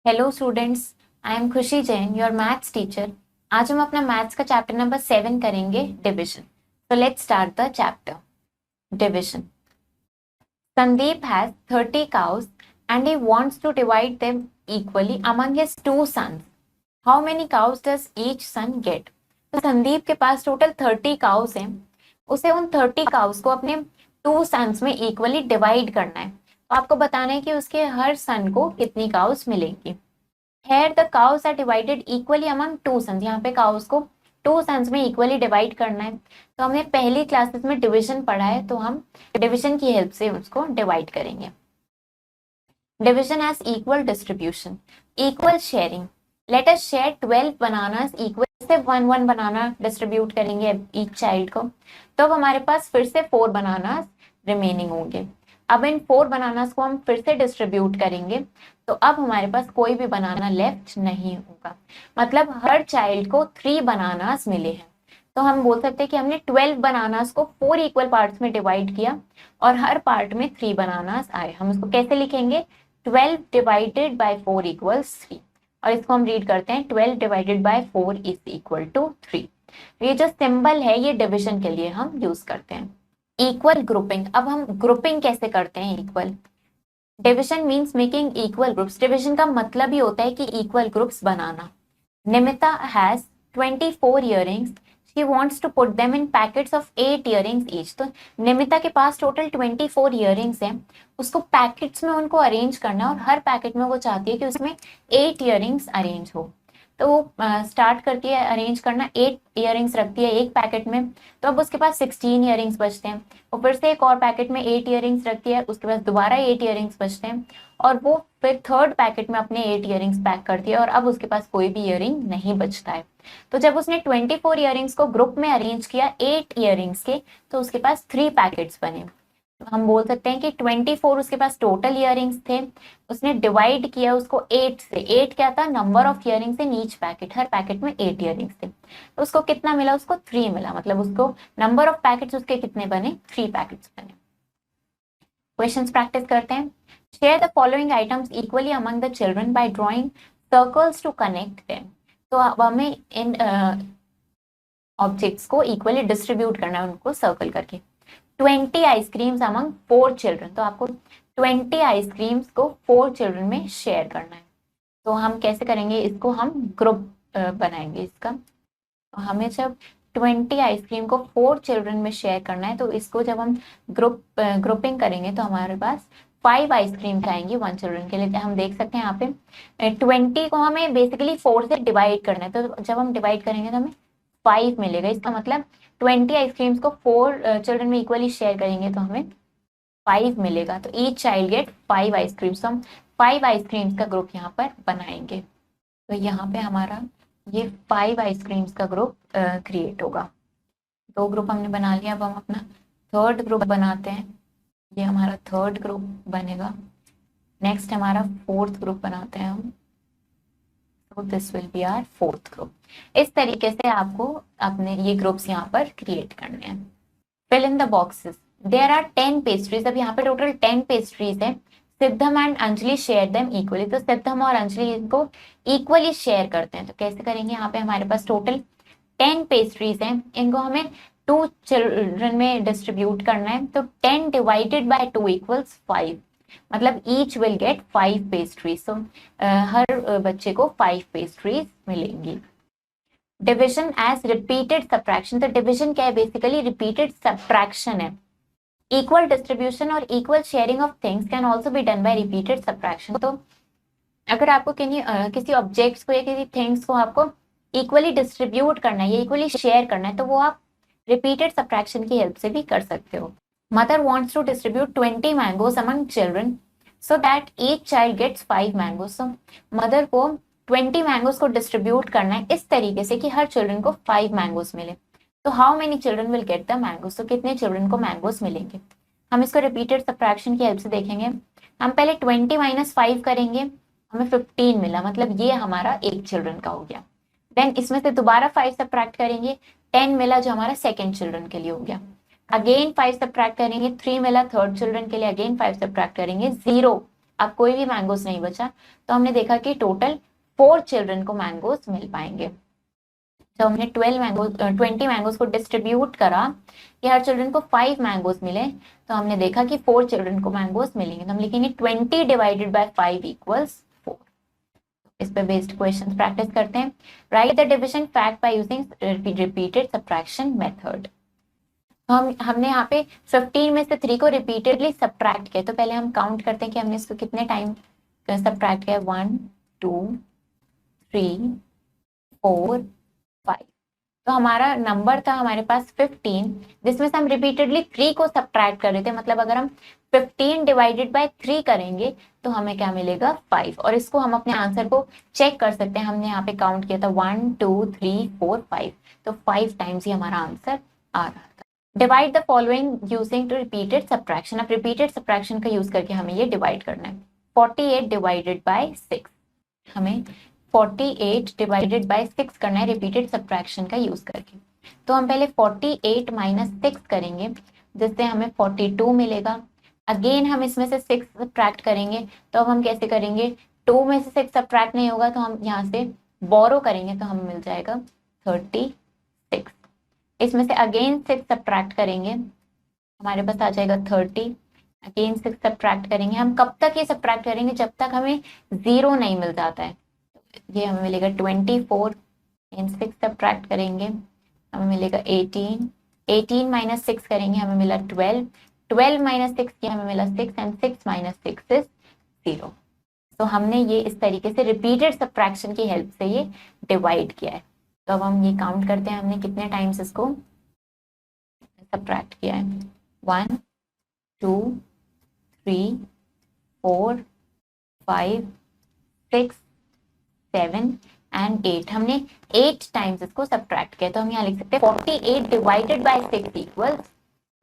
Hello students, I am खुशी Jain, your maths teacher. आज हम अपना मैथ्स का चैप्टर नंबर 7 करेंगे, डिविजन। तो let's start the chapter. Division. Sandeep has 30 cows and he wants to divide them equally among his two sons. How many cows does each son get? तो संदीप के पास total 30 cows हैं। उसे उन 30 cows को अपने 2 sons में इक्वली डिवाइड करना है। तो आपको बताना है कि उसके हर सन को कितनी cows मिलेंगी। Here the cows are divided equally among two sons। यहाँ पे cows को टू sons में इक्वली डिवाइड करना है। तो हमने पहली क्लासेस में डिवीजन पढ़ा है, तो हम डिवीजन की हेल्प से उसको डिवाइड करेंगे। Division as equal distribution, equal sharing. Let us share 12 bananas equal से 1 बनाना डिस्ट्रीब्यूट करेंगे ईच चाइल्ड को। तो अब हमारे पास फिर से 4 बनानास रिमेनिंग होंगे। अब इन 4 बनानास को हम फिर से डिस्ट्रीब्यूट करेंगे, तो अब हमारे पास कोई भी बनाना लेफ्ट नहीं होगा। मतलब हर चाइल्ड को 3 बनानास मिले हैं। तो हम बोल सकते हैं कि हमने 12 बनानास को 4 इक्वल पार्ट्स में डिवाइड किया और हर पार्ट में 3 बनानास आए। हम इसको कैसे लिखेंगे? 12 डिवाइडेड बाय 4 इक्वल्स 3। और इसको हम रीड करते हैं 12 divided by 4 is equal to 3। ये जो सिंबल है ये डिविजन के लिए हम यूज करते हैं। Equal grouping. अब हम ग्रुपिंग कैसे करते हैं equal? Division means making equal groups. डिविजन का मतलब ही होता है कि इक्वल ग्रुप्स बनाना। Nimita has 24 earrings. She wants to put them in packets of 8 earrings each. तो निमिता के पास टोटल 24 इयररिंग्स हैं। उसको पैकेट्स में उनको अरेंज करना है और हर पैकेट में वो चाहती है कि उसमें 8 इयररिंग्स अरेंज हो। तो वो स्टार्ट करती है अरेंज करना, 8 इयररिंग्स रखती है एक पैकेट में। तो अब उसके पास 16 इयररिंग्स बचते हैं। वो फिर से एक और पैकेट में 8 इयररिंग्स रखती है, उसके पास दोबारा 8 इयररिंग्स बचते हैं। और वो फिर थर्ड पैकेट में अपने 8 इयररिंग्स पैक करती है और अब उसके पास कोई भी इयररिंग नहीं बचता है। तो जब उसने 24 इयररिंग्स को ग्रुप में अरेंज किया 8 इयररिंग्स के, तो उसके पास 3 पैकेट्स बने। तो हम बोल सकते हैं कि 24 उसके पास टोटल इयररिंग्स थे। उसने डिवाइड किया उसको 8 से। 8 क्या था? Number of earrings in each packet. Her packet में 8 इयररिंग्स थे। तो उसको कितना मिला? उसको 3 मिला। मतलब उसको नंबर ऑफ पैकेट्स उसके कितने बने? 3 पैकेट्स बने। क्वेश्चंस प्रैक्टिस करते हैं। Share the following items equally among the children by drawing circles to connect them. तो अब हमें इन ऑब्जेक्ट्स को इक्वली डिस्ट्रीब्यूट करना है, उनको सर्कल करके। 20 आइसक्रीम्स अमंग 4 चिल्ड्रन। तो आपको 20 आइसक्रीम्स को 4 चिल्ड्रन में शेयर करना है। तो हम कैसे करेंगे इसको? हम ग्रुप बनाएंगे इसका। तो हमें जब 20 आइसक्रीम को 4 चिल्ड्रन में शेयर करना है, तो इसको जब हम ग्रुपिंग करेंगे तो हमारे पास 5 आइसक्रीम आएंगी 1 चिल्ड्रन के लिए। हम देख सकते हैं यहाँ पे 20 को हमें बेसिकली 4 से डिवाइड करना है। तो जब हम डिवाइड करेंगे तो हमें 5 मिलेगा। इसका मतलब 20 आइसक्रीम्स को 4 चिल्ड्रन में इक्वली शेयर करेंगे तो हमें 5 मिलेगा। तो ईच चाइल्ड गेट 5 आइसक्रीम्स। तो हम 5 आइसक्रीम्स का ग्रुप यहाँ पर बनाएंगे। तो यहाँ पे हमारा ये 5 आइसक्रीम्स का ग्रुप क्रिएट होगा। 2 ग्रुप हमने बना लिया। अब हम अपना थर्ड ग्रुप बनाते हैं। ये हमारा थर्ड ग्रुप बनेगा। नेक्स्ट हमारा फोर्थ ग्रुप बनाते हैं हम। तो this will be our fourth group. इस तरीके से आपको अपने ये ग्रुप्स यहाँ पर क्रिएट करने हैं। Fill in the boxes. There are 10 pastries. अब यहाँ पे टोटल 10 पेस्ट्रीज है। Siddham and Anjali share them equally. तो सिद्धम और अंजलि इनको इक्वली शेयर करते हैं। तो कैसे करेंगे? यहाँ पे हमारे पास टोटल 10 पेस्ट्रीज हैं। इनको हमें 2 चिल्ड्रन में डिस्ट्रीब्यूट करना है। तो 10 डिवाइडेड बाय 2 इक्वल्स 5। मतलब ईच विल गेट 5 पेस्ट्रीज। तो हर बच्चे को 5 पेस्ट्रीज मिलेंगी। Division as repeated subtraction. तो डिविजन क्या है? बेसिकली रिपीटेड सब्ट्रैक्शन है। इक्वल डिस्ट्रीब्यूशन और equal sharing of things can also be done by repeated subtraction. तो अगर आपको किसी ऑब्जेक्ट्स को या किसी थिंग्स को आपको इक्वली डिस्ट्रीब्यूट करना है या इक्वली शेयर करना है, तो वो आप रिपीटेड सब्ट्रैक्शन की हेल्प से भी कर सकते हो। Mother wants to distribute 20 mangoes among children so that each child gets 5 mangoes. So mother को 20 मैंगोज को डिस्ट्रीब्यूट करना है इस तरीके से कि हर चिल्ड्रन को 5 मैंगोज मिले। तो how many children will get the mangoes? तो कितने चिल्ड्रन को मैंगोज मिलेंगे? हम इसको रिपीटेड सब्ट्रैक्शन की हेल्प से देखेंगे। हम पहले 20 माइनस 5 करेंगे, हमें 15 मिला। मतलब ये हमारा एक चिल्ड्रन का हो गया। देन इसमें से दोबारा 5 सब्ट्रैक्ट करेंगे, 10 मिला जो हमारा सेकेंड चिल्ड्रन के लिए हो गया। अगेन 5 सब्ट्रैक्ट करेंगे, 3 मिला थर्ड चिल्ड्रन के लिए। अगेन 5 सब्ट्रैक्ट करेंगे, 0 अब कोई भी मैंगोज नहीं बचा, तो हमने देखा कि टोटल 4 चिल्ड्रन को मैंगोज मिल पाएंगे। तो हमने 20 मैंगोज को डिस्ट्रीब्यूट करा कि हर चिल्ड्रन को 5 मैंगोज मिले, तो हमने देखा कि 4 चिल्ड्रन को मैंगोज मिलेंगे। तो हम लिखेंगे 20 डिवाइडेड बाय 5 इक्वल्स 4। इस पे बेस्ड क्वेश्चन प्रैक्टिस करते हैं। Right the division fact by using repeated subtraction method. तो हमने यहाँ पे 15 में से 3 को रिपीटेडली सब्ट्रैक्ट किया, तो पहले हम काउंट करते हैं कि हमने इसको कितने टाइम सब्ट्रैक्ट किया। 1 2 3 4 5। तो हमारा नंबर था हमारे पास 15, जिसमें से हम रिपीटेडली 3 को सब्ट्रैक्ट कर रहे थे। मतलब अगर हम 15 डिवाइडेड बाय 3 करेंगे तो हमें क्या मिलेगा 5। और इसको हम अपने आंसर को चेक कर सकते हैं। हमने यहाँ पे काउंट किया था 1 2 3 4 5, तो 5 टाइम्स ही हमारा आंसर आ रहा था। Divide the following using two repeated subtraction. अब रिपीटेड सब्ट्रैक्शन का यूज करके हमें ये डिवाइड करना है। 48 डिवाइडेड बाय 6, हमें 48 डिवाइडेड बाय 6 करना है रिपीटेड सब्ट्रैक्शन का यूज करके। तो हम पहले 48 माइनस 6 करेंगे, जिससे हमें 42 मिलेगा। अगेन हम इसमें से 6 सब्ट्रैक्ट करेंगे, तो अब हम कैसे करेंगे, 2 में से 6 सब्ट्रैक्ट नहीं होगा, तो हम यहाँ से बोरो करेंगे, तो हमें मिल जाएगा 36। इसमें से अगेन 6 सब्ट्रैक्ट करेंगे, हमारे पास आ जाएगा 30। अगेन 6 सब्ट्रैक्ट करेंगे। हम कब तक ये सब्ट्रैक्ट करेंगे, जब तक हमें 0 नहीं मिल जाता है। ये हमें मिलेगा 24। इन 6 सब्ट्रैक्ट करेंगे, हमें मिलेगा 18। 18 माइनस 6 करेंगे, हमें मिला 12। 12 माइनस 6 किया, हमें मिला 6, एंड 6 माइनस 6 इज 0। तो हमने ये इस तरीके से रिपीटेड सब्ट्रैक्शन की हेल्प से ये डिवाइड किया है। तो अब हम ये काउंट करते हैं हमने कितने टाइम्स इसको सब्ट्रैक्ट किया है। 1 2 3 4 5 6 7 एंड 8। हमने 8 टाइम्स इसको सब्ट्रैक्ट किया। तो हम यहाँ लिख सकते हैं 48 डिवाइडेड बाय 6 इक्वल्स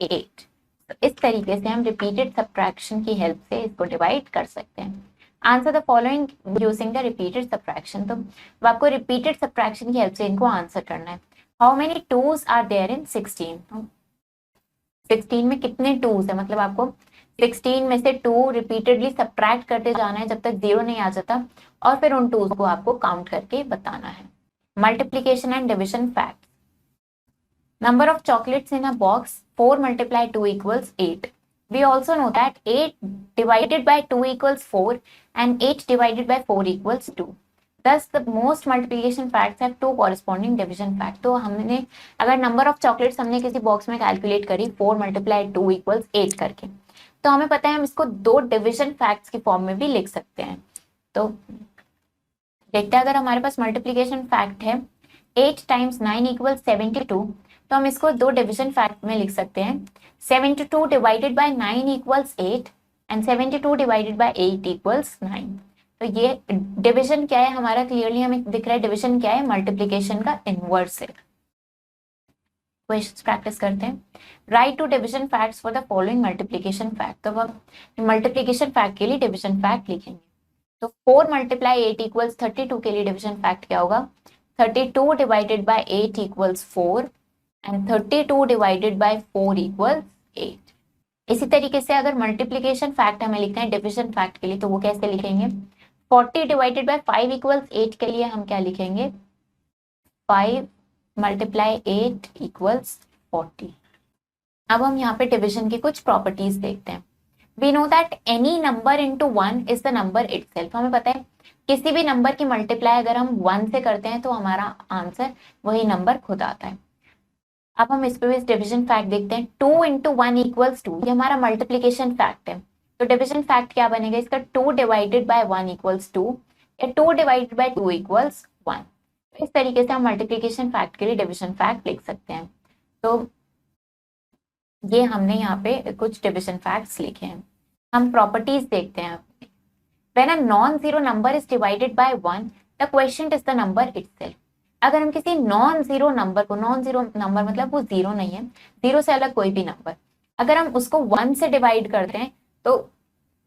8। तो इस तरीके से हम रिपीटेड सब्ट्रैक्शन की हेल्प से इसको डिवाइड कर सकते हैं। Answer the following using the repeated subtraction. तो आपको रिपीटेड सब्ट्रैक्शन की हेल्प से इनको आंसर करना है। How many twos are there in 16? 16 में कितने टूज है, मतलब आपको 16 में से 2 रिपीटेडली सब्ट्रैक्ट करते जाना है जब तक 0 नहीं आ जाता, और फिर उन टूज को आपको काउंट करके बताना है। Multiplication and division fact. Number of chocolates in a box 4 multiply 2 equals 8. We also know that 8 divided by 2 equals 4 and 8 divided by 4 equals 2. Thus the most multiplication facts have 2 corresponding division fact. तो हमने अगर number of chocolates हमने किसी box में calculate करी 4 multiply 2 equals 8 करके, तो हमें पता है हम इसको 2 डिविजन फैक्ट्स की फॉर्म में भी लिख सकते हैं। तो देखते हैं, अगर हमारे पास मल्टीप्लीकेशन फैक्ट है 8 टाइम्स 9 इक्वल्स 72, तो हम इसको 2 डिविजन फैक्ट में लिख सकते हैं। 72 divided by 9 equals 8 and 72 divided by 8 equals 9। तो ये डिविजन क्या है हमारा, क्लियरली हमें दिख रहा है डिविजन क्या है, मल्टीप्लीकेशन का इनवर्स है। क्वेश्चंस प्रैक्टिस करते हैं। Write two division facts for the following multiplication fact. तो हम मल्टीप्लीकेशन फैक्ट के लिए डिविजन फैक्ट लिखेंगे। तो 4 मल्टीप्लाई 8 इक्वल्स 32 के लिए डिविजन फैक्ट क्या होगा, 32 divided by 8 equals 4 and 32 divided by 4 equals 8। इसी तरीके से अगर मल्टीप्लीकेशन फैक्ट हमें लिखना है डिविजन फैक्ट के लिए, तो वो कैसे लिखेंगे, 40 डिवाइडेड बाय 5 इक्वल्स 8 के लिए हम क्या लिखेंगे, 5 मल्टीप्लाई 8 इक्वल्स 40। अब हम यहाँ पे डिविजन की कुछ प्रॉपर्टीज देखते हैं। We know that any number into 1 is the number itself. हमें पता है किसी भी नंबर की मल्टीप्लाई अगर हम 1 से करते हैं तो हमारा आंसर वही नंबर खुद आता है। अब हम इस पे भी डिविजन फैक्ट देखते हैं। 2 इंटू 1 इक्वल्स 2, ये हमारा मल्टीप्लीकेशन फैक्ट है। तो डिविजन फैक्ट क्या बनेगा इसका, 2 डिवाइडेड बाय 1 इक्वल्स 2 या 2 डिवाइडेड बाय 2 इक्वल्स 1। तो इस तरीके से हम मल्टीप्लीकेशन फैक्ट के लिए डिविजन फैक्ट लिख सकते हैं। तो ये हमने यहाँ पे कुछ डिविजन फैक्ट्स लिखे हैं। हम प्रॉपर्टीज देखते हैं। When a non-zero number is divided by 1, the quotient is the number itself. अगर हम किसी नॉन जीरो नंबर को, नॉन जीरो नंबर मतलब वो जीरो नहीं है, जीरो से अलग कोई भी नंबर, अगर हम उसको 1 से डिवाइड करते हैं तो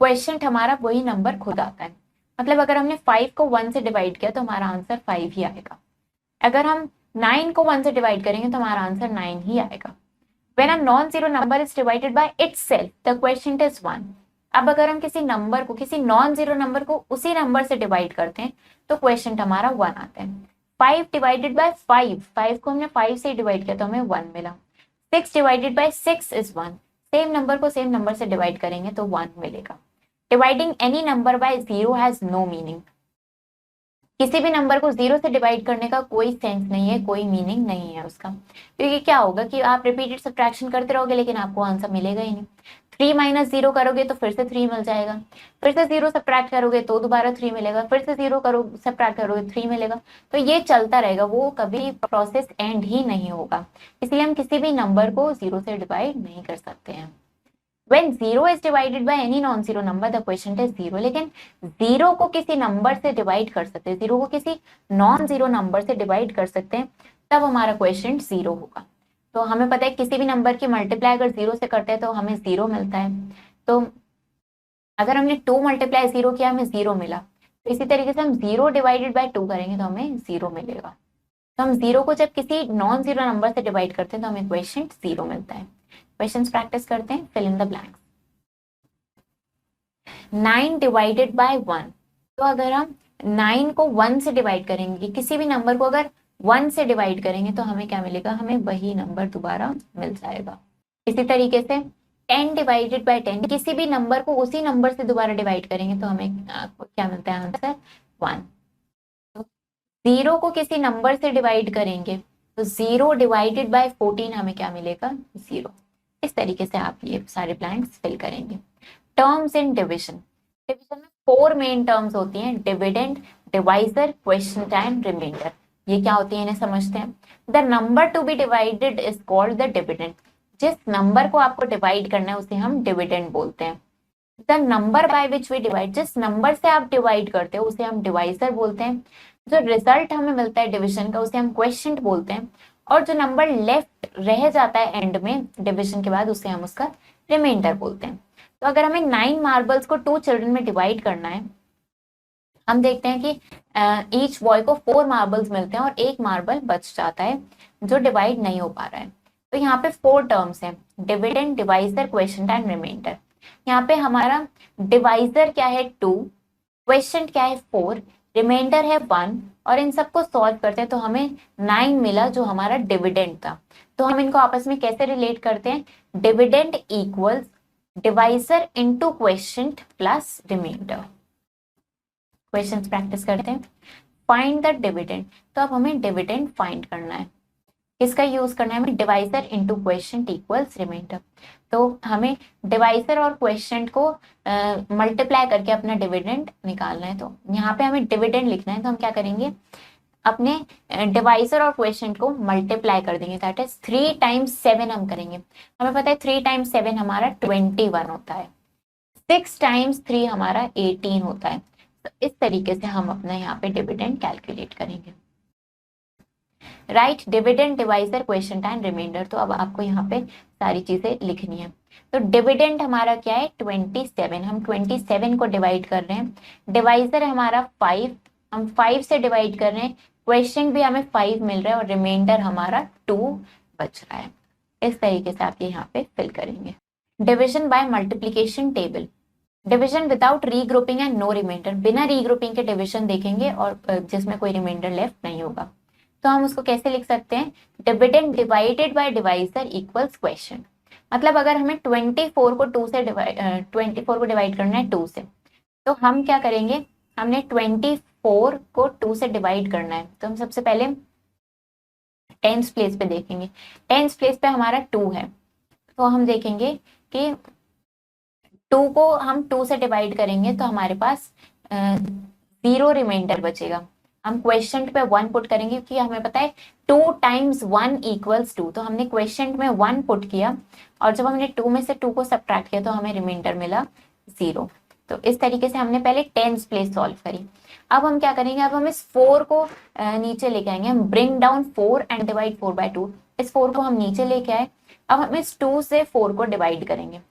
क्वेश्चन हमारा वही नंबर खुद आता है। मतलब अगर हमने 5 को 1 से डिवाइड किया तो हमारा आंसर 5 ही आएगा। अगर हम 9 को 1 से डिवाइड करेंगे तो हमारा आंसर 9 ही आएगा। When a non-zero number is divided by itself, the quotient is 1. अब अगर हम किसी नंबर को, किसी नॉन जीरो नंबर को उसी नंबर से डिवाइड करते हैं तो क्वेश्चन हमारा 1 आता है। 5 डिवाइडेड बाय 5, 5 को हमने 5 से डिवाइड किया तो हमें 1 मिला। 6 divided by 6 is 1, same number को सेम नंबर से डिवाइड करेंगे तो 1 मिलेगा। Dividing any number by zero has no meaning. किसी भी नंबर को जीरो से डिवाइड करने का कोई सेंस नहीं है, कोई मीनिंग नहीं है उसका, क्योंकि क्या होगा कि आप रिपीटेड सब्ट्रैक्शन करते रहोगे लेकिन आपको आंसर मिलेगा ही नहीं। 3 माइनस जीरो करोगे तो फिर से 3 मिल जाएगा, फिर से जीरो सब्ट्रैक्ट करोगे तो दोबारा 3 मिलेगा, फिर से जीरो करो सब्ट्रैक्ट करोगे 3 मिलेगा। तो ये चलता रहेगा, वो कभी प्रोसेस एंड ही नहीं होगा। इसलिए हम किसी भी नंबर को जीरो से डिवाइड नहीं कर सकते हैं। When zero is divided by any non-zero number, the quotient is zero। लेकिन जीरो को किसी नंबर से डिवाइड कर सकते हैं, जीरो को किसी नॉन जीरो नंबर से डिवाइड कर सकते हैं, तब हमारा क्वेश्चन जीरो होगा। तो हमें पता है किसी भी नंबर की मल्टीप्लाई अगर जीरो से करते हैं तो हमें जीरो मिलता है। तो अगर हमने 2 मल्टीप्लाई जीरो किया हमें जीरो मिला, तो इसी तरीके से हम जीरो डिवाइडेड बाय 2 करेंगे तो हमें जीरो मिलेगा। तो हम जीरो को जब किसी नॉन जीरो नंबर से डिवाइड करते हैं तो हमें क्वेश्चन जीरो मिलता है। क्वेश्चंस प्रैक्टिस करते हैं, fill in the blanks. 9 divided by 1, तो अगर हम 9 को 1 से डिवाइड करेंगे, किसी भी नंबर को अगर 1 से डिवाइड करेंगे तो हमें क्या मिलेगा, हमें वही नंबर दोबारा मिल जाएगा। इसी तरीके से 10 डिवाइडेड बाय 10, किसी भी नंबर को उसी नंबर से दोबारा डिवाइड करेंगे तो हमें क्या मिलता है आंसर 1। तो 0 को किसी नंबर से डिवाइड करेंगे तो 0 डिवाइडेड बाय 14 हमें क्या मिलेगा 0। इस तरीके से आप ये सारे ब्लैंक्स फिल करेंगे। टर्म्स इन डिविजन, डिविजन में 4 मेन टर्म्स होती हैं, dividend, divisor, quotient and remainder. ये क्या होती है इन्हें समझते हैं। The number to be divided is called the dividend. जिस नंबर को आपको डिवाइड करना है उसे हम डिविडेंड बोलते हैं। The number by which we divide, जिस नंबर से आप डिवाइड करते हो उसे हम डिवाइजर बोलते हैं। जो रिजल्ट हमें मिलता है डिविजन का उसे हम क्वोशिएंट बोलते हैं। और जो नंबर लेफ्ट रह जाता है एंड में डिविजन के बाद उसे हम उसका रिमाइंडर बोलते हैं। तो अगर हमें 9 मार्बल्स को 2 चिल्ड्रन में डिवाइड करना है, हम देखते हैं कि ईच बॉय को 4 मार्बल्स मिलते हैं और 1 मार्बल बच जाता है जो डिवाइड नहीं हो पा रहा है। तो यहाँ पे 4 टर्म्स हैं, dividend, divisor, quotient and remainder. यहाँ पे हमारा डिवाइजर क्या है 2, क्वोशिएंट क्या है 4, रिमाइंडर है 1, और इन सबको सॉल्व करते हैं तो हमें 9 मिला जो हमारा डिविडेंड था। तो हम इनको आपस में कैसे रिलेट करते हैं, dividend equals divisor into quotient plus remainder. Questions practice करते हैं। फाइंड द डिविडेंड, तो अब हमें डिविडेंड फाइंड करना है। किसका यूज करना है हमें, divisor into quotient equals remainder. तो हमें डिवाइजर और क्वोशिएंट को मल्टीप्लाई करके अपना डिविडेंड निकालना है। तो यहाँ पे हमें डिविडेंड लिखना है तो हम क्या करेंगे, अपने डिवाइजर और क्वोशिएंट को मल्टीप्लाई कर देंगे, दैट इज 3 टाइम्स 7 हम करेंगे। हमें पता है 3 टाइम्स 7 हमारा 21 होता है, 6 टाइम्स 3 हमारा 18 होता है। तो इस तरीके से हम अपना यहाँ पे डिविडेंड कैलकुलेट करेंगे। Right, dividend, divisor, quotient and remainder. तो अब आपको यहाँ पे सारी चीजें लिखनी है। तो डिविडेंड हमारा क्या है 27, हम 27 को डिवाइड कर रहे हैं। डिवाइजर हमारा 5, हम 5 से डिवाइड कर रहे हैं। क्वोशिएंट भी हमें 5 मिल रहा है और रिमाइंडर हमारा 2 बच रहा है। इस तरीके से आप यहाँ पे फिल करेंगे। Division by multiplication table, division without regrouping and no remainder, बिना रीग्रुपिंग के डिविजन देखेंगे और जिसमें कोई रिमाइंडर लेफ्ट नहीं होगा। तो हम उसको कैसे लिख सकते हैं, dividend divided by divisor equals quotient. मतलब अगर हमें 24 को 2 से 24 को डिवाइड करना है 2 से, तो हम क्या करेंगे, हमने 24 को 2 से डिवाइड करना है तो हम सबसे पहले टेंस प्लेस पे देखेंगे। टेंस प्लेस पे हमारा 2 है तो हम देखेंगे कि 2 को हम 2 से डिवाइड करेंगे तो हमारे पास 0 रिमाइंडर बचेगा। हम क्वोशिएंट पे 1 पुट करेंगे क्योंकि हमें पता है 2 टाइम्स 1 इक्वल्स 2, तो हमने क्वोशिएंट में 1 पुट किया और जब हमने 2 में से 2 को सब्ट्रैक्ट किया तो हमें रिमाइंडर मिला 0। तो इस तरीके से हमने पहले टेंस प्लेस सॉल्व करी। अब हम क्या करेंगे, अब हम इस 4 को नीचे लेके आएंगे। हम bring down 4 and divide 4 by 2, इस 4 को हम नीचे लेके आए। अब हम इस 2 से 4 को डिवाइड करेंगे।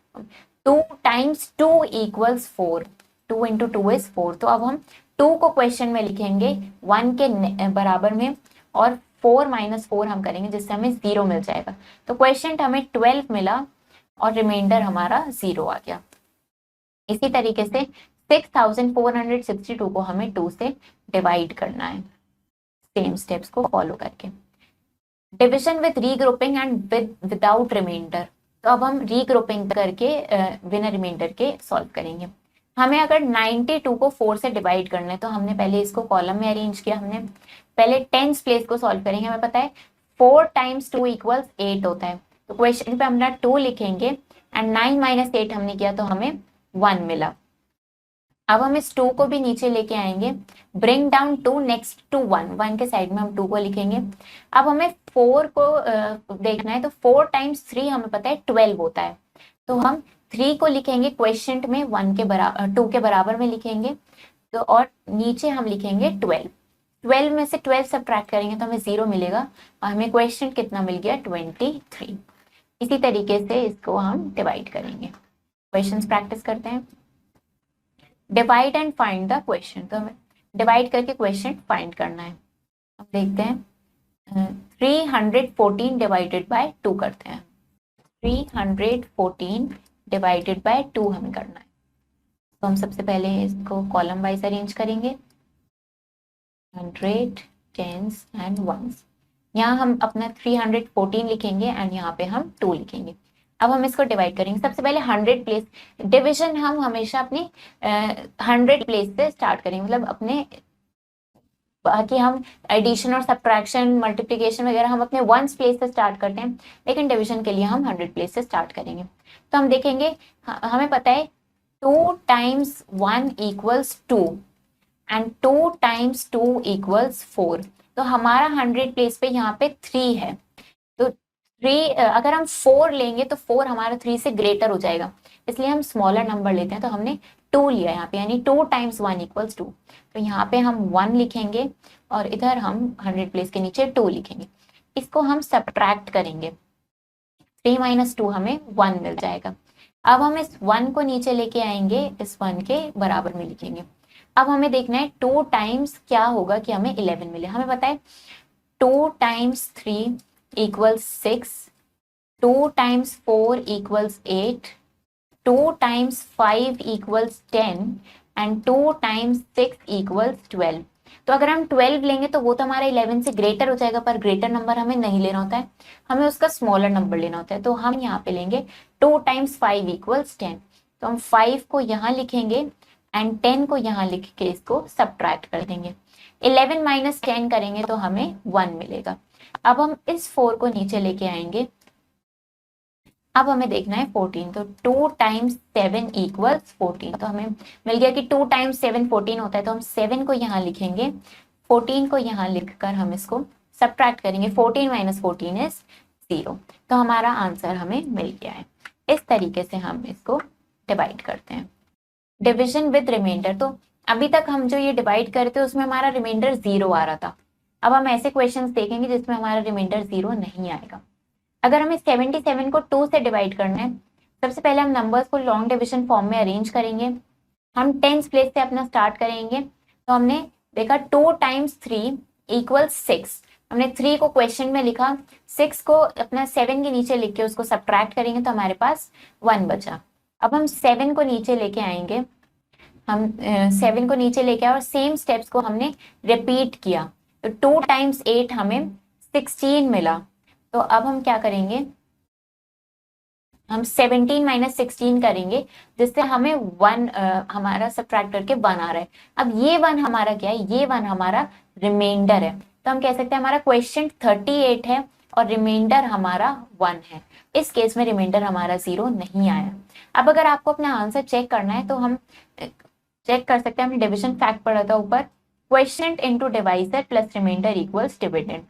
2 टाइम्स 2 इक्वल्स 4, 2 इंटू 2 इज 4। तो अब हम 2 को क्वेश्चन में लिखेंगे 1 के बराबर में और 4 माइनस 4 हम करेंगे जिससे हमें 0 मिल जाएगा। तो क्वेश्चन हमें 12 मिला और रिमाइंडर हमारा 0 आ गया। इसी तरीके से 6462 को हमें 2 से डिवाइड करना है, सेम स्टेप्स को फॉलो करके। Division with regrouping and without remainder, तो अब हम रीग्रुपिंग करके बिना रिमाइंडर के सॉल्व करेंगे। हमें अगर 92 को 4 से डिवाइड करना है तो हमने पहले इसको कॉलम में अरेंज किया। हमने पहले टेंस प्लेस को सॉल्व करेंगे। हमें पता है 4 टाइम्स 2 इक्वल्स 8 होता है, तो क्वेश्चन पे हम 2 लिखेंगे एंड 9 माइनस 8 हमने किया तो हमें 1 मिला। अब हम इस 2 को भी नीचे लेके आएंगे, ब्रिंग डाउन 2 नेक्स्ट टू 1 के साइड में हम 2 को लिखेंगे। अब हमें 4 को देखना है, तो 4 टाइम्स 3 हमें पता है 12 होता है, तो हम 3 को लिखेंगे क्वेश्चन में 1 के बराबर 2 के बराबर में लिखेंगे, तो और नीचे हम लिखेंगे 12। 12 में से 12 सब्ट्रैक्ट करेंगे तो हमें 0 मिलेगा और हमें क्वेश्चन कितना मिल गया 23। इसी तरीके से इसको हम डिवाइड करेंगे। क्वेश्चंस प्रैक्टिस करते हैं। Divide and find the question, तो हमें डिवाइड करके क्वेश्चन फाइंड करना है। हम देखते हैं 314 डिवाइडेड बाय 2 करते हैं। 314 डिवाइडेड बाय 2 हमें करना है, तो हम सबसे पहले इसको कॉलम वाइज अरेंज करेंगे, 100 टेंस एंड वंस। यहाँ हम अपना 314 लिखेंगे एंड यहाँ पे हम 2 लिखेंगे। अब हम इसको डिवाइड करेंगे। सबसे पहले 100 प्लेस, डिवीजन हम हमेशा अपनी 100 प्लेस से स्टार्ट करेंगे, मतलब अपने बाकी हम एडिशन और सब्ट्रैक्शन मल्टीप्लिकेशन वगैरह हम अपने 1 प्लेस से स्टार्ट करते हैं, लेकिन डिवीजन के लिए हम 100 प्लेस से स्टार्ट करेंगे। तो हम देखेंगे हमें पता है 2 times 1 equals 2 and 2 times 2 equals 4, तो हमारा 100 प्लेस पे यहाँ पे 3 है, तो 3 अगर हम 4 लेंगे तो 4 हमारा 3 से ग्रेटर हो जाएगा, इसलिए हम स्मॉलर नंबर लेते हैं, तो हमने 2 लिया यहाँ पे, यानी 2 टाइम्स 1 इक्वल्स 2। तो यहाँ पे हम 1 लिखेंगे और इधर हम 100 प्लेस के नीचे 2 लिखेंगे। इसको हम सब्ट्रैक्ट करेंगे, 3 माइनस 2 हमें 1 मिल जाएगा। अब हम इस 1 को नीचे लेके आएंगे, इस 1 के बराबर में लिखेंगे। अब हमें देखना है 2 टाइम्स क्या होगा कि हमें 11 मिले। हमें पता है 2 times 3 equals 6, 2 times 4 equals 8, 2 times 5 equals 10 and 2 times 6 equals 12। तो अगर हम 12 लेंगे तो वो तो हमारा 11 से ग्रेटर हो जाएगा, पर ग्रेटर नंबर हमें नहीं लेना होता है, हमें उसका स्मॉलर नंबर लेना होता है। तो हम यहाँ पे लेंगे 2 टाइम्स 5 इक्वल्स 10, तो हम 5 को यहाँ लिखेंगे एंड 10 को यहाँ लिख के इसको सब्ट्रैक्ट कर देंगे। 11 माइनस 10 करेंगे तो हमें 1 मिलेगा। अब हम इस 4 को नीचे लेके आएंगे। अब हमें देखना है 14, तो 2 टाइम्स 7 इक्वल्स 14, तो हमें मिल गया कि 2 टाइम्स 7 14 होता है, तो हम 7 को यहाँ लिखेंगे, 14 को यहाँ लिखकर हम इसको सब्ट्रैक्ट करेंगे। 14 माइनस 14 इज 0, तो हमारा आंसर हमें मिल गया है। इस तरीके से हम इसको डिवाइड करते हैं। डिविजन विद रिमाइंडर, तो अभी तक हम जो ये डिवाइड करते उसमें हमारा रिमाइंडर 0 आ रहा था। अब हम ऐसे क्वेश्चंस देखेंगे जिसमें हमारा रिमाइंडर 0 नहीं आएगा। अगर हमें 77 को 2 से डिवाइड करना है, सबसे पहले हम नंबर्स को लॉन्ग डिविजन फॉर्म में अरेंज करेंगे। हम टेंस प्लेस से अपना स्टार्ट करेंगे, तो हमने देखा 2 टाइम्स 3 इक्वल्स 6, हमने 3 को क्वेश्चन में लिखा, 6 को अपना 7 के नीचे लिख के उसको सब्ट्रैक्ट करेंगे तो हमारे पास 1 बचा। अब हम 7 को नीचे लेके आएंगे, हम 7 को नीचे लेके आए और सेम स्टेप्स को हमने रिपीट किया, तो 2 टाइम्स 8 हमें 16 मिला। तो अब हम क्या करेंगे, हम 17 माइनस 16 करेंगे, जिससे हमें 1 हमारा सब्ट्रैक्ट करके 1 आ रहा है। अब ये 1 हमारा क्या है, ये 1 हमारा रिमाइंडर है, तो हम कह सकते हैं हमारा क्वेश्चन 38 है और रिमाइंडर हमारा 1 है। इस केस में रिमाइंडर हमारा 0 नहीं आया। अब अगर आपको अपना आंसर चेक करना है तो हम चेक कर सकते हैं, हमने डिविजन फैक्ट पढ़ा था ऊपर, question into divisor plus remainder equals dividend.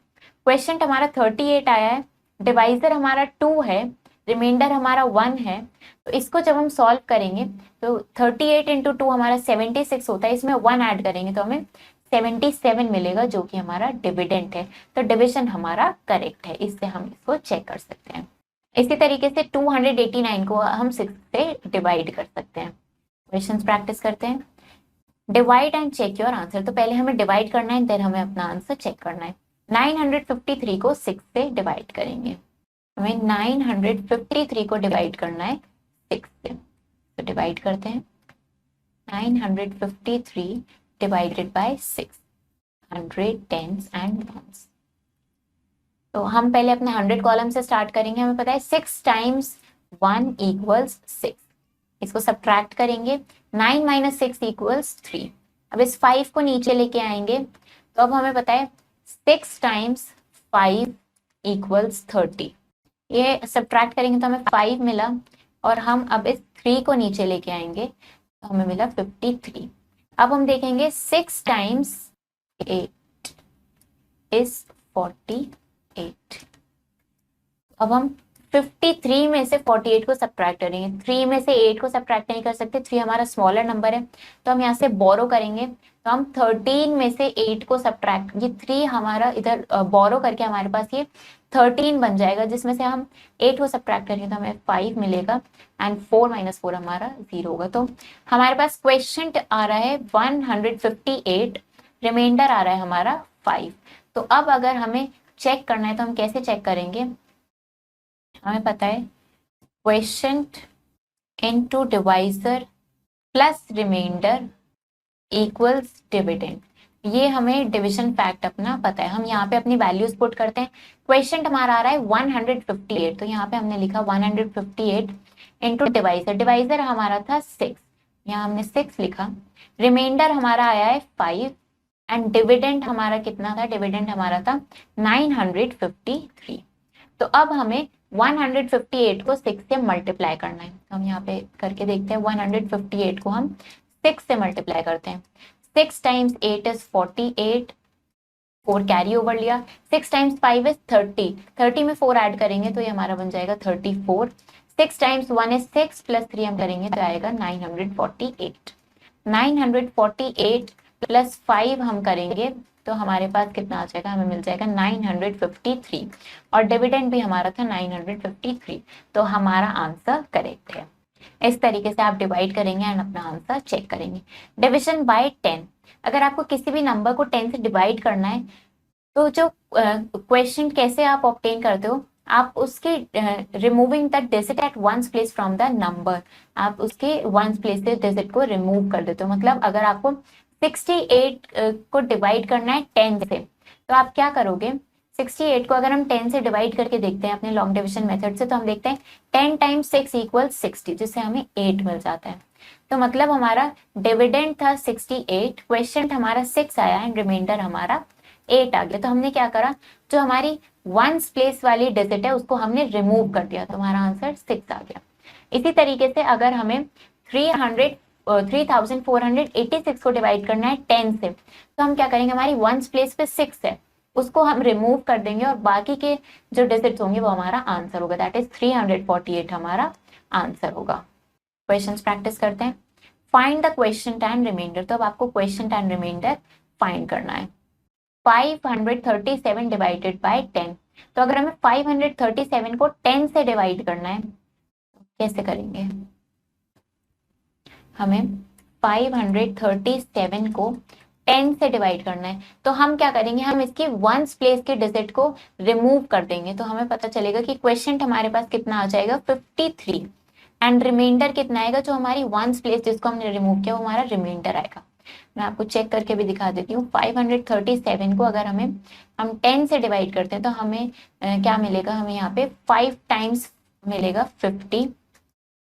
Question हमारा 38 आया है, डिवाइजर हमारा 2 है, रिमाइंडर हमारा 1 है, तो इसको जब हम सॉल्व करेंगे तो 38 इंटू 2 हमारा 76 होता है, इसमें 1 ऐड करेंगे तो हमें 77 मिलेगा, जो कि हमारा डिविडेंड है। तो डिविजन हमारा करेक्ट है, इससे हम इसको चेक कर सकते हैं। इसी तरीके से 289 को हम 6 से डिवाइड कर सकते हैं। क्वेश्चंस प्रैक्टिस करते हैं। Divide and check your answer, तो पहले हमें डिवाइड करना है, देन हमें अपना आंसर चेक करना है। 953 को 6 से डिवाइड करेंगे, हमें 953 को डिवाइड करना है 6 से, तो डिवाइड करते हैं। 953 divided by 6, 100 tens and ones. तो हम पहले अपने 100 कॉलम से स्टार्ट करेंगे। हमें पता है 6 टाइम्स 1 इक्वल्स 6। इसको सब्ट्रैक्ट करेंगे, 9 माइनस 6 इक्वल्स 3। अब इस 5 को नीचे लेके आएंगे, तो अब हमें पता है 6 टाइम्स 5 इक्वल्स 30। ये सब्ट्रैक्ट करेंगे तो हमें 5 मिला, और हम अब इस 3 को नीचे लेके आएंगे तो हमें मिला 53। अब हम देखेंगे 6 टाइम्स 8 इज 48। अब हम 53 में से 48 को सब्ट्रैक्ट करेंगे। 3 में से 8 को सब्ट्रैक्ट नहीं कर सकते, 3 हमारा स्मॉलर नंबर है, तो हम यहाँ से बोरो करेंगे। तो हम 13 में से 8 को सब्ट्रैक्ट, ये 3 हमारा इधर बोरो करके हमारे पास ये 13 बन जाएगा, जिसमें से हम 8 को सब्ट्रैक्ट करेंगे तो हमें 5 मिलेगा, एंड 4 माइनस 4 हमारा 0 होगा। तो हमारे पास क्वेश्चन आ रहा है 158, रिमाइंडर आ रहा है हमारा 5। तो अब अगर हमें चेक करना है तो हम कैसे चेक करेंगे? हमें पता है quotient into divisor plus remainder equals dividend. ये हमें डिवीजन फैक्ट अपना पता है। हम यहाँ पे अपनी वैल्यूज पुट करते हैं। क्वेश्चन हमारा आ रहा है 158, तो यहाँ पे हमने लिखा 158 इंटू डिवाइजर। डिवाइजर हमारा था 6, यहाँ हमने 6 लिखा। रिमाइंडर हमारा आया है 5, एंड डिविडेंड हमारा कितना था? डिविडेंड हमारा था 953। तो अब हमें 158 को 6 से मल्टीप्लाई करना है। तो हम यहाँ पे करके देखते हैं। 158 को हम 6 से मल्टीप्लाई करते हैं। 6 टाइम्स 8 इज 48, 4 कैरी ओवर लिया। 6 टाइम्स 5 इज 30, 30 में 4 ऐड करेंगे तो ये हमारा बन जाएगा 34। 6 टाइम्स 1 इज 6 प्लस 3 हम करेंगे तो आएगा 948। 948 प्लस 5 हम करेंगे तो हमारे पास कितना आ जाएगा? हमें मिल जाएगा 953, और डिविडेंड भी हमारा था 953। तो हमारा आंसर करेक्ट है। इस तरीके से आप डिवाइड करेंगे एंड अपना आंसर चेक करेंगे। डिविजन बाय 10, अगर आपको किसी भी नंबर को 10 से डिवाइड करना है तो जो क्वेश्चन कैसे आप ऑब्टेन करते हो? आप उसके removing the digit at ones place from the number, आप उसके वंस प्लेस से डिजिट को रिमूव कर देते हो। मतलब अगर आपको 68 को डिवाइड करना है 10 से, तो आप क्या करोगे? 68 को अगर हम 10 से डिवाइड करके देखते हैं अपने लॉन्ग डिविजन मेथड से, तो हम देखते हैं 10 टाइम्स 6 इक्वल्स 60, जिससे हमें 8 मिल जाता है। तो मतलब हमारा डिविडेंड था 68, क्वेश्चन हमारा 6 आया एंड रिमाइंडर हमारा 8 आ गया। तो हमने क्या करा? जो हमारी वंस प्लेस वाली डिजिट है उसको हमने रिमूव कर दिया, तो हमारा आंसर 6 आ गया। इसी तरीके से अगर हमें 3486 को डिवाइड करना है 10 से, तो हम क्या करेंगे? हमारी वंस प्लेस पे 6 है, उसको हम रिमूव कर देंगे और बाकी के जो डिजिट्स होंगे वो हमारा आंसर होगा। दैट इज 348 हमारा आंसर होगा। क्वेश्चंस प्रैक्टिस करते हैं। Find the question and remainder. तो अब आपको क्वेश्चन एंड रिमाइंडर फाइंड करना है। 537 डिवाइडेड बाय 10। तो अगर हमें 537 को 10 से डिवाइड करना है तो कैसे करेंगे? हमें 537 को 10 से डिवाइड करना है, तो हम क्या करेंगे? हम इसकी वंस प्लेस के डिजिट को रिमूव कर देंगे, तो हमें पता चलेगा कि क्वेश्चन हमारे पास कितना आ जाएगा? 53, एंड रिमाइंडर कितना आएगा? जो हमारी वंस प्लेस जिसको हमने रिमूव किया वो हमारा रिमाइंडर आएगा। मैं आपको चेक करके भी दिखा देती हूँ। 537 को अगर हम 10 से डिवाइड करते हैं तो हमें क्या मिलेगा? हमें यहाँ पे 5 टाइम्स मिलेगा 50।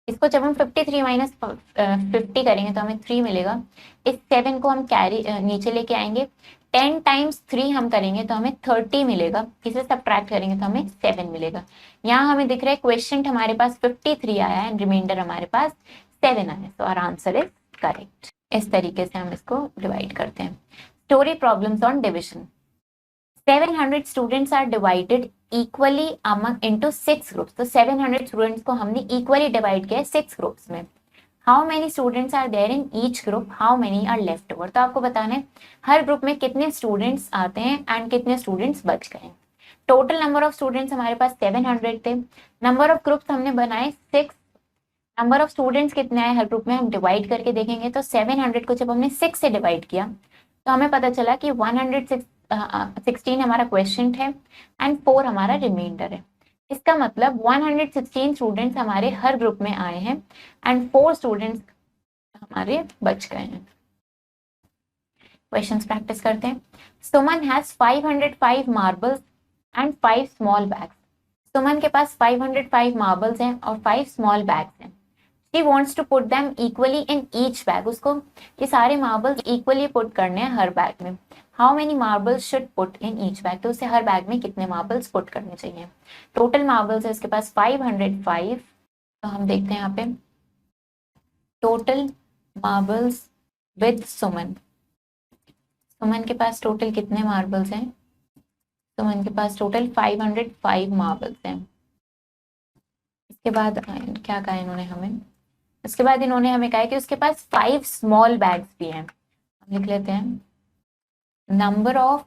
इसको जब हम 53 माइनस 50 करेंगे तो हमें 3 मिलेगा। इस 7 को हम कैरी नीचे लेके आएंगे। 10 टाइम्स 3 हम करेंगे तो हमें 30 मिलेगा। इसे सब्ट्रैक्ट करेंगे तो हमें 7 मिलेगा। यहाँ हमें दिख रहा है क्वेश्चन हमारे पास 53 आया है एंड रिमाइंडर हमारे पास 7 आया है। तो आवर आंसर इज करेक्ट। इस तरीके से हम इसको डिवाइड करते हैं। Story problems on division. 700 students are divided equally among into 6 groups. तो 700 स्टूडेंट्स को हमने इक्वली डिवाइड किया है 6 ग्रुप्स में। How many students are there in each group, how many are left over. तो आपको बताना है हर ग्रुप में कितने स्टूडेंट्स आते हैं एंड कितने स्टूडेंट्स बच गए। टोटल नंबर ऑफ स्टूडेंट्स हमारे पास 700 थे। नंबर ऑफ ग्रुप्स हमने बनाए 6। नंबर ऑफ स्टूडेंट्स कितने आए हर ग्रुप में हम डिवाइड करके देखेंगे। तो 700 को जब हमने 6 से डिवाइड किया तो हमें पता चला कि 116 हमारा क्वेश्चन है एंड 4 हमारा रिमाइंडर है। इसका मतलब 116 स्टूडेंट्स हमारे हर ग्रुप में आए हैं एंड 4 स्टूडेंट्स हमारे बच गए हैं। क्वेश्चंस प्रैक्टिस करते हैं। Suman has 505 marbles and 5 small bags. Suman के पास 505 मार्बल्स हैं और 5 स्मॉल बैग्स हैं। She wants to put them equally in each bag. उसको ये सारे मार्बल्स इक्वली पुट करने हैं हर बैग में। How many marbles should put in each bag? तो उसे हर बैग में कितने मार्बल्स पुट करने चाहिए। टोटल मार्बल्स है उसके पास 505। तो हम देखते हैं यहाँ पे total marbles with Suman. Suman के पास टोटल कितने मार्बल्स हैं? सुमन के पास टोटल 505 मार्बल्स हैं। इसके बाद क्या कहा इन्होंने हमें? उसके बाद इन्होंने हमें कहा कि उसके पास 5 स्मॉल बैग्स भी हैं। हम लिख लेते हैं number of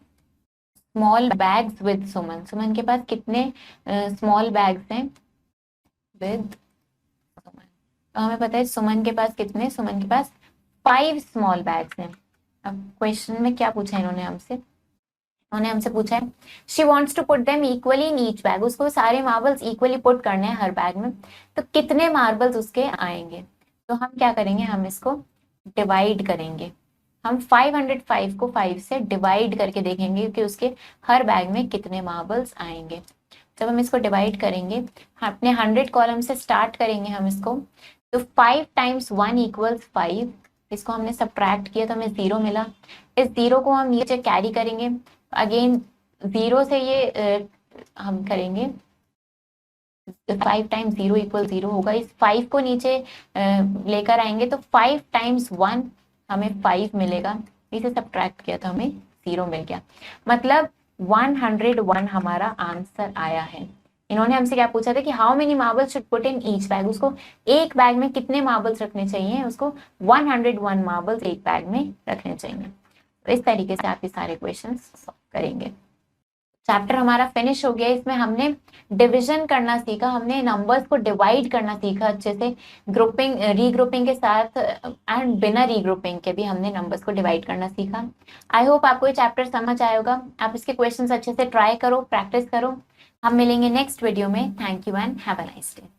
small bags with Suman. Suman के पास कितने स्मॉल बैग्स हैं विद सुमन? तो हमें पता है सुमन के पास कितने, सुमन के पास 5 स्मॉल बैग्स हैं। अब क्वेश्चन में क्या पूछा इन्होंने हमसे? उन्होंने हमसे पूछा है she wants to put them equally in each bag. उसको सारे मार्बल्स इक्वली पुट करने हैं हर बैग में, तो कितने मार्बल्स उसके आएंगे? तो हम क्या करेंगे, हम इसको डिवाइड करेंगे। हम 505 को 5 से डिवाइड करके देखेंगे कि उसके हर बैग में कितने मार्बल्स आएंगे। जब हम इसको डिवाइड करेंगे, अपने 100 कॉलम से स्टार्ट करेंगे हम इसको, तो 5 टाइम्स 1 इक्वल्स 5। इसको हमने सब्ट्रैक्ट किया तो हमें 0 मिला। इस 0 को हम नीचे कैरी करेंगे, अगेन 0 से ये हम करेंगे 5 टाइम्स 0 इक्वल 0 होगा। इस 5 को नीचे लेकर आएंगे तो 5 टाइम्स 1 हमें 5 मिलेगा। इसे सब्ट्रैक्ट किया तो हमें 0 मिल गया। मतलब 101 हमारा आंसर आया है। इन्होंने हमसे क्या पूछा था कि how many marbles should put in each bag. उसको एक बैग में कितने मार्बल्स रखने चाहिए? उसको 101 मार्बल्स एक बैग में रखने चाहिए। तो इस तरीके से आप ये सारे क्वेश्चंस सॉल्व करेंगे। चैप्टर हमारा फिनिश हो गया। इसमें हमने डिवीजन करना सीखा, हमने नंबर्स को डिवाइड करना सीखा अच्छे से, ग्रुपिंग रीग्रुपिंग के साथ एंड बिना रीग्रुपिंग के भी हमने नंबर्स को डिवाइड करना सीखा। आई होप आपको ये चैप्टर समझ आया होगा। आप इसके क्वेश्चंस अच्छे से ट्राई करो, प्रैक्टिस करो। हम मिलेंगे नेक्स्ट वीडियो में। Thank you and have a nice day.